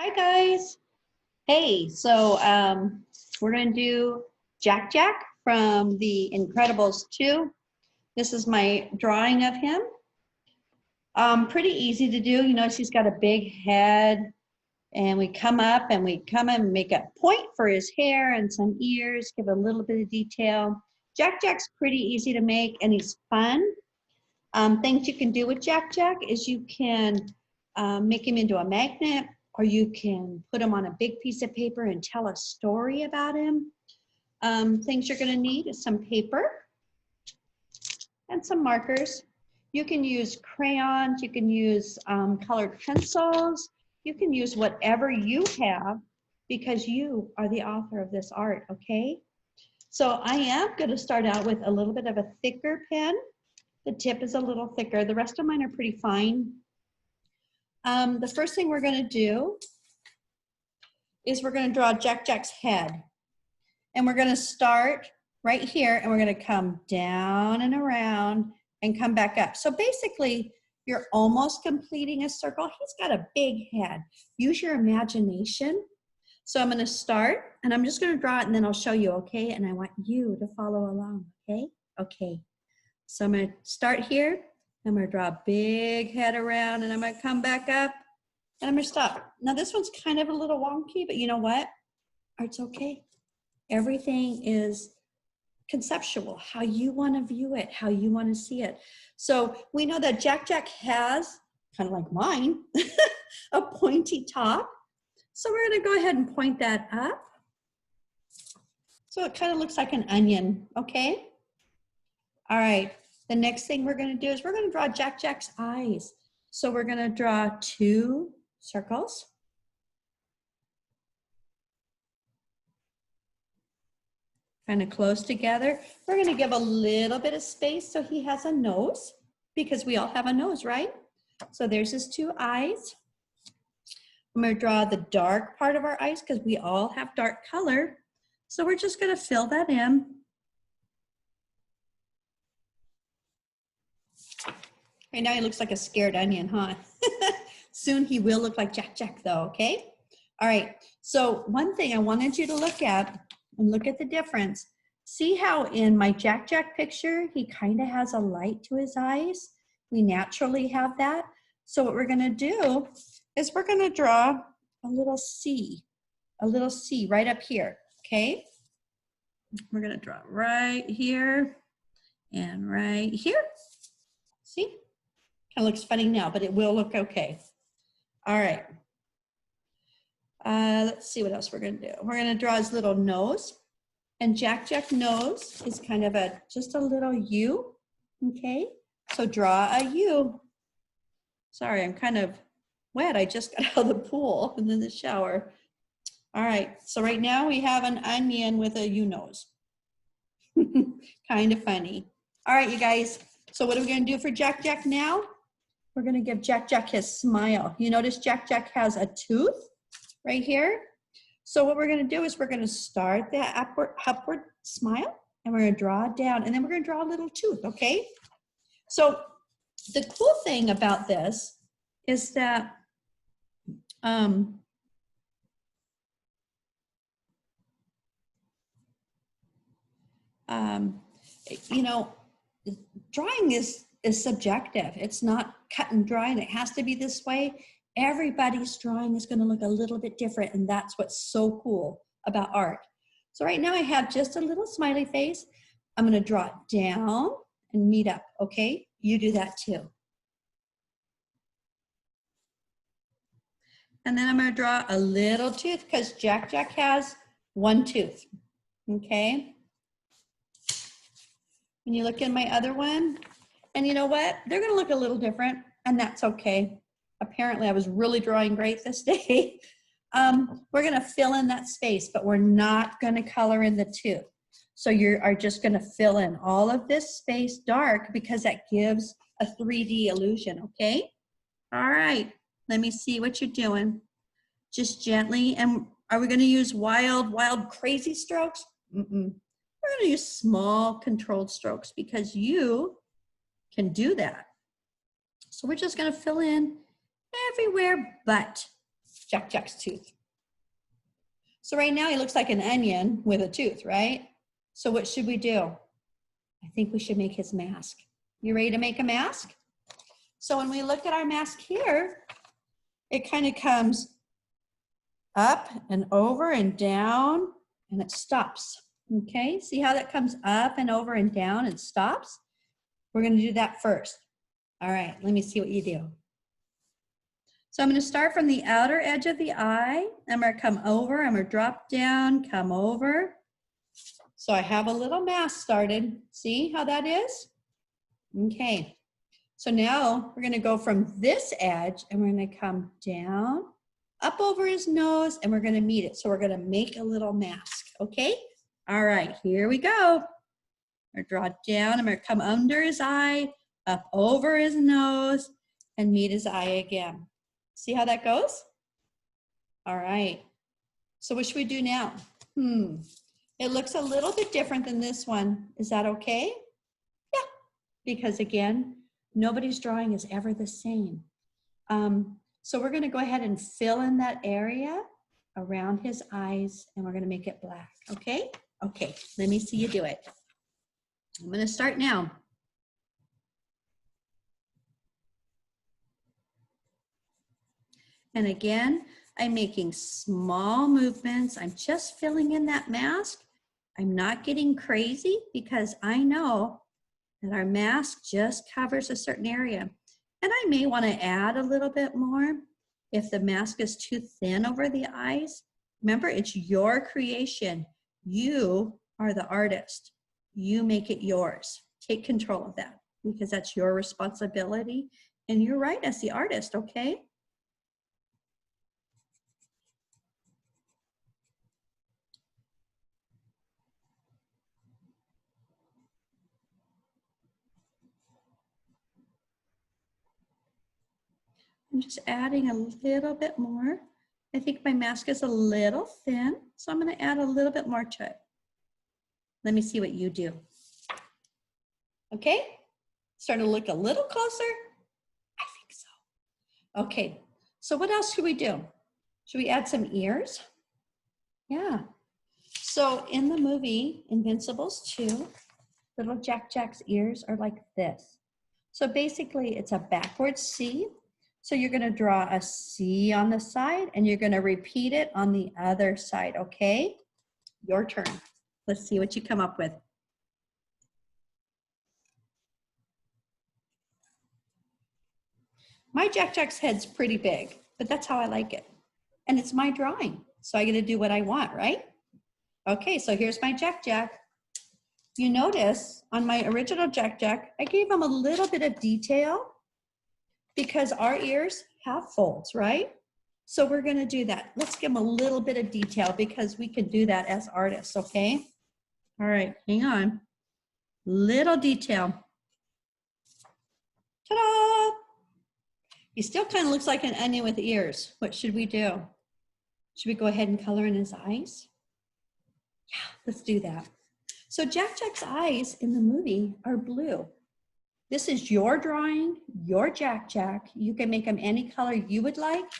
Hi guys. Hey, we're going to do Jack Jack from The Incredibles 2. This is my drawing of him. Pretty easy to do. You notice he's got a big head, and we come up and make a point for his hair and some ears, give a little bit of detail. Jack Jack's pretty easy to make and he's fun. Things you can do with Jack Jack is you can make him into a magnet, or you can put him on a big piece of paper and tell a story about him. Things you're going to need is some paper and some markers. You can use crayons, you can use colored pencils, you can use whatever you have because you are the author of this art, okay? So I am going to start out with a little bit of a thicker pen. The tip is a little thicker. The rest of mine are pretty fine. The first thing we're going to do is we're going to draw Jack Jack's head. And we're going to start right here, and we're going to come down and around and come back up. So basically, you're almost completing a circle. He's got a big head. Use your imagination. So I'm going to start, and I'm just going to draw it, and then I'll show you, okay? And I want you to follow along, okay? Okay. So I'm going to start here. I'm going to draw a big head around, and I'm going to come back up, and I'm going to stop. Now, this one's kind of a little wonky, but you know what? It's okay. Everything is conceptual, how you want to view it, how you want to see it. So we know that Jack Jack has, kind of like mine, a pointy top. So we're going to go ahead and point that up. So it kind of looks like an onion, okay? All right, the next thing we're going to do is we're going to draw Jack Jack's eyes. So we're going to draw 2 circles. Kind of close together. We're going to give a little bit of space so he has a nose, because we all have a nose, right? So there's his 2 eyes. I'm going to draw the dark part of our eyes because we all have dark color. So we're just going to fill that in. Right now he looks like a scared onion, huh? Soon he will look like Jack Jack though, okay? All right, so one thing I wanted you to look at, and look at the difference. See how in my Jack Jack picture, he kind of has a light to his eyes? We naturally have that. So what we're gonna do is we're gonna draw a little C right up here, okay? We're gonna draw right here and right here. See? Kind of looks funny now, but it will look okay. All right. Let's see what else we're going to do. We're going to draw his little nose. And Jack Jack nose is kind of just a little U. Okay. So draw a U. Sorry, I'm kind of wet. I just got out of the pool and then the shower. All right. So right now we have an onion with a U nose. Kind of funny. All right, you guys. So what are we going to do for Jack Jack now? We're going to give Jack Jack his smile. You notice Jack Jack has a tooth right here. So what we're going to do is we're going to start that upward smile, and we're going to draw it down, and then we're going to draw a little tooth, okay? So the cool thing about this is that you know, drawing is subjective. It's not cut and dry, and it has to be this way. Everybody's drawing is going to look a little bit different, and that's what's so cool about art. So right now I have just a little smiley face. I'm going to draw it down and meet up, okay? You do that too. And then I'm going to draw a little tooth because Jack Jack has 1 tooth, okay? When you look in my other one, and you know what? They're going to look a little different, and that's okay. Apparently, I was really drawing great this day. We're going to fill in that space, but we're not going to color in the tooth. So you are just going to fill in all of this space dark because that gives a 3D illusion, okay? All right, let me see what you're doing. Just gently, and are we going to use wild, crazy strokes? Mm-mm. We're going to use small, controlled strokes because you can do that. So we're just going to fill in everywhere but Jack Jack's tooth. So right now he looks like an onion with a tooth, right? So what should we do? I think we should make his mask. You ready to make a mask? So when we look at our mask here, it kind of comes up and over and down, and it stops. Okay, see how that comes up and over and down and stops? We're going to do that first. All right, let me see what you do. So I'm going to start from the outer edge of the eye. I'm going to come over, I'm going to drop down, come over. So I have a little mask started. See how that is? Okay, so now we're going to go from this edge and we're going to come down, up over his nose, and we're going to meet it. So we're going to make a little mask, okay? All right, here we go. I'm going to draw down, I'm going to come under his eye, up over his nose, and meet his eye again. See how that goes? All right, so what should we do now? It looks a little bit different than this one. Is that okay? Yeah, because again, nobody's drawing is ever the same. So we're gonna go ahead and fill in that area around his eyes, and we're gonna make it black, okay? Okay, let me see you do it. I'm gonna start now. And again, I'm making small movements. I'm just filling in that mask. I'm not getting crazy because I know that our mask just covers a certain area. And I may want to add a little bit more if the mask is too thin over the eyes. Remember, it's your creation. You are the artist. You make it yours. Take control of that because that's your responsibility. And you're right as the artist, okay? I'm just adding a little bit more. I think my mask is a little thin, so I'm going to add a little bit more to it. Let me see what you do. Okay, starting to look a little closer. I think so. Okay, so what else should we do? Should we add some ears? Yeah. So in the movie Invincibles 2, little Jack Jack's ears are like this. So basically it's a backwards C. So you're going to draw a C on the side and you're going to repeat it on the other side, okay? Your turn. Let's see what you come up with. My Jack Jack's head's pretty big, but that's how I like it. And it's my drawing, so I get to do what I want, right? Okay, so here's my Jack Jack. You notice on my original Jack Jack, I gave him a little bit of detail because our ears have folds, right? So we're gonna do that. Let's give them a little bit of detail because we can do that as artists, okay? All right, hang on. Little detail. Ta-da! He still kind of looks like an onion with ears. What should we do? Should we go ahead and color in his eyes? Yeah, let's do that. So Jack Jack's eyes in the movie are blue. This is your drawing, your Jack Jack. You can make them any color you would like,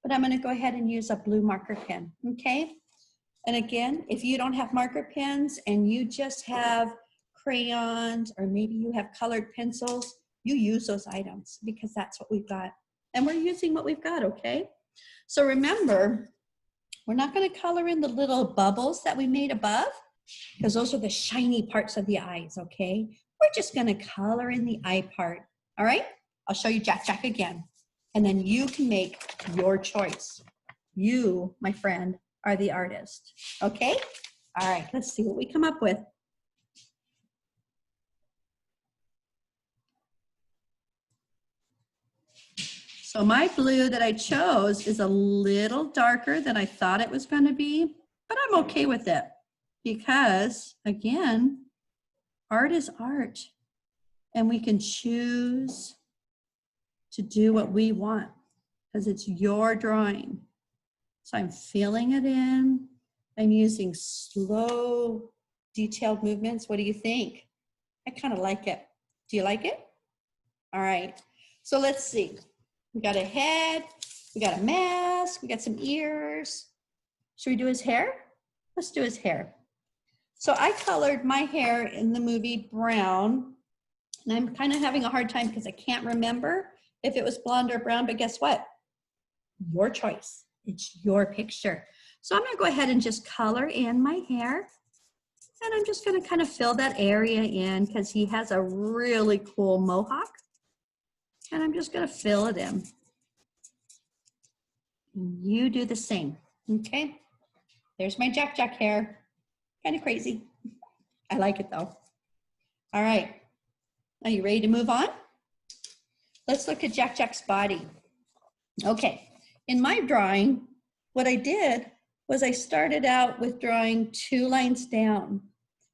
but I'm gonna go ahead and use a blue marker pen, okay? And again, if you don't have marker pens and you just have crayons or maybe you have colored pencils, you use those items because that's what we've got. And we're using what we've got, okay? So remember, we're not gonna color in the little bubbles that we made above because those are the shiny parts of the eyes, okay? We're just gonna color in the eye part, all right? I'll show you Jack Jack again, and then you can make your choice. You, my friend, are the artist, okay? All right, let's see what we come up with. So my blue that I chose is a little darker than I thought it was gonna be, but I'm okay with it because, again, art is art, and we can choose to do what we want because it's your drawing. So I'm filling it in. I'm using slow, detailed movements. What do you think? I kind of like it. Do you like it? All right, so let's see. We got a head, We got a mask, we got some ears. Should we do his hair? Let's do his hair. So I colored my hair in the movie brown, and I'm kind of having a hard time because I can't remember if it was blonde or brown, but guess what? Your choice. It's your picture. So I'm gonna go ahead and just color in my hair. And I'm just gonna kind of fill that area in because he has a really cool mohawk. And I'm just gonna fill it in. You do the same, okay? There's my Jack Jack hair. Kind of crazy. I like it though. All right, are you ready to move on? Let's look at Jack Jack's body. Okay, in my drawing, what I did was I started out with drawing 2 lines down.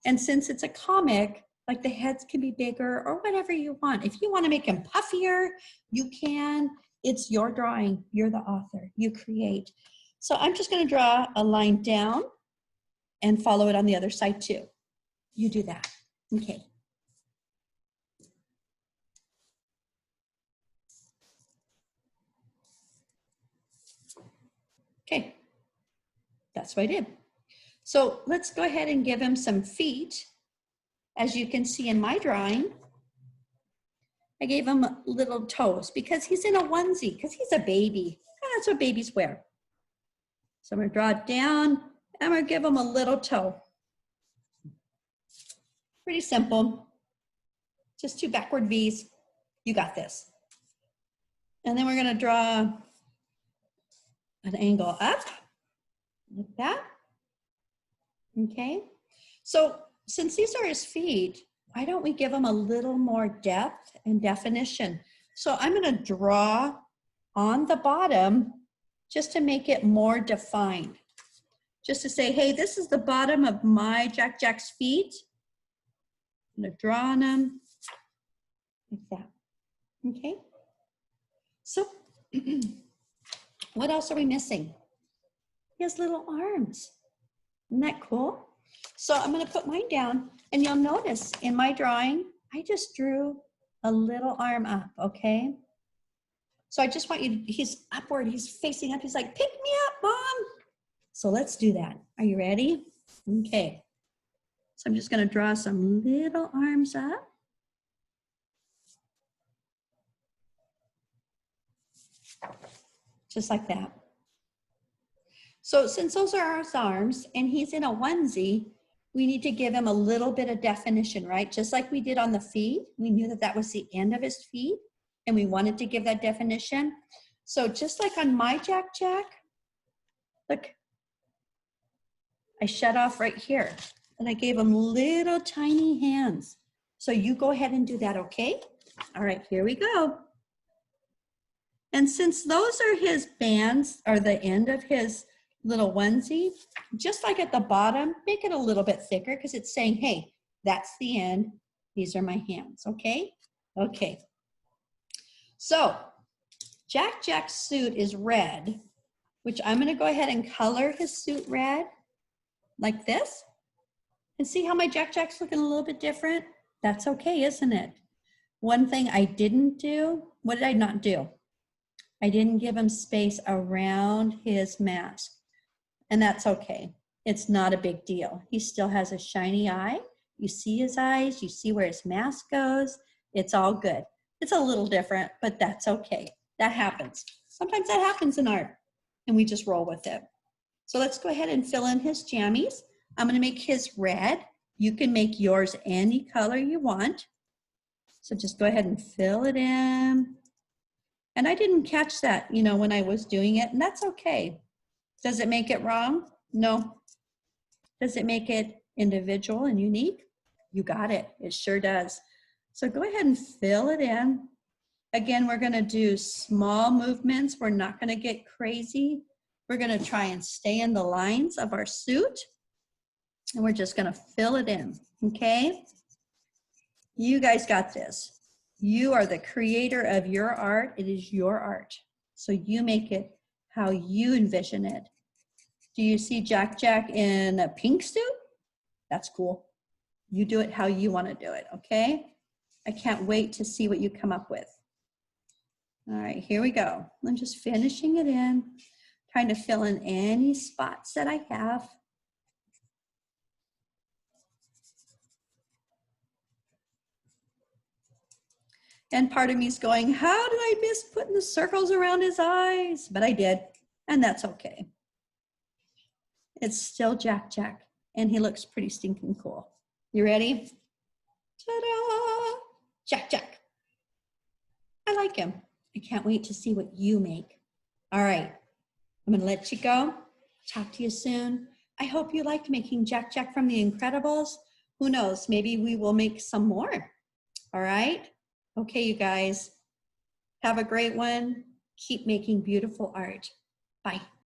And since it's a comic, like the heads can be bigger or whatever you want. If you want to make them puffier, you can. It's your drawing. You're the author. You create. So I'm just going to draw a line down and follow it on the other side too. You do that. Okay. Okay. That's what I did. So let's go ahead and give him some feet. As you can see in my drawing, I gave him little toes because he's in a onesie, because he's a baby. And that's what babies wear. So I'm gonna draw it down, and I'm gonna give him a little toe. Pretty simple. Just 2 backward V's. You got this. And then we're gonna draw an angle up, like that. Okay, so since these are his feet, why don't we give him a little more depth and definition? So I'm gonna draw on the bottom just to make it more defined. Just to say, hey, this is the bottom of my Jack Jack's feet. I'm gonna draw on them like that, okay? So what else are we missing? He has little arms. Isn't that cool? So I'm gonna put mine down, and you'll notice in my drawing, I just drew a little arm up, okay? So I just want you to, he's upward, he's facing up, he's like, pick me up, Mom. So let's do that. Are you ready? Okay. So I'm just gonna draw some little arms up. Just like that. So since those are his arms and he's in a onesie, we need to give him a little bit of definition, right? Just like we did on the feet. We knew that that was the end of his feet and we wanted to give that definition. So just like on my Jack Jack, look, I shut off right here and I gave him little tiny hands. So you go ahead and do that, okay? All right, here we go. And since those are his bands, or the end of his little onesie, just like at the bottom, make it a little bit thicker because it's saying, hey, that's the end. These are my hands, okay? Okay. So Jack Jack's suit is red, which I'm gonna go ahead and color his suit red like this. And see how my Jack Jack's looking a little bit different? That's okay, isn't it? One thing I didn't do, what did I not do? I didn't give him space around his mask. And that's okay. It's not a big deal. He still has a shiny eye. You see his eyes, you see where his mask goes. It's all good. It's a little different, but that's okay. That happens. Sometimes that happens in art and we just roll with it. So let's go ahead and fill in his jammies. I'm gonna make his red. You can make yours any color you want. So just go ahead and fill it in. And I didn't catch that, you know, when I was doing it, and that's okay. Does it make it wrong? No. Does it make it individual and unique? You got it. It sure does. So go ahead and fill it in. Again, we're gonna do small movements. We're not gonna get crazy. We're gonna try and stay in the lines of our suit. And we're just gonna fill it in, okay? You guys got this. You are the creator of your art. It is your art. So you make it how you envision it. Do you see Jack Jack in a pink suit? That's cool. You do it how you want to do it, okay? I can't wait to see what you come up with. All right, here we go. I'm just finishing it in, trying to fill in any spots that I have. And part of me is going, how did I miss putting the circles around his eyes? But I did, and that's okay. It's still Jack Jack, and he looks pretty stinking cool. You ready? Ta-da! Jack Jack. I like him. I can't wait to see what you make. All right, I'm gonna let you go. Talk to you soon. I hope you liked making Jack Jack from The Incredibles. Who knows, maybe we will make some more. All right? Okay, you guys. Have a great one. Keep making beautiful art. Bye.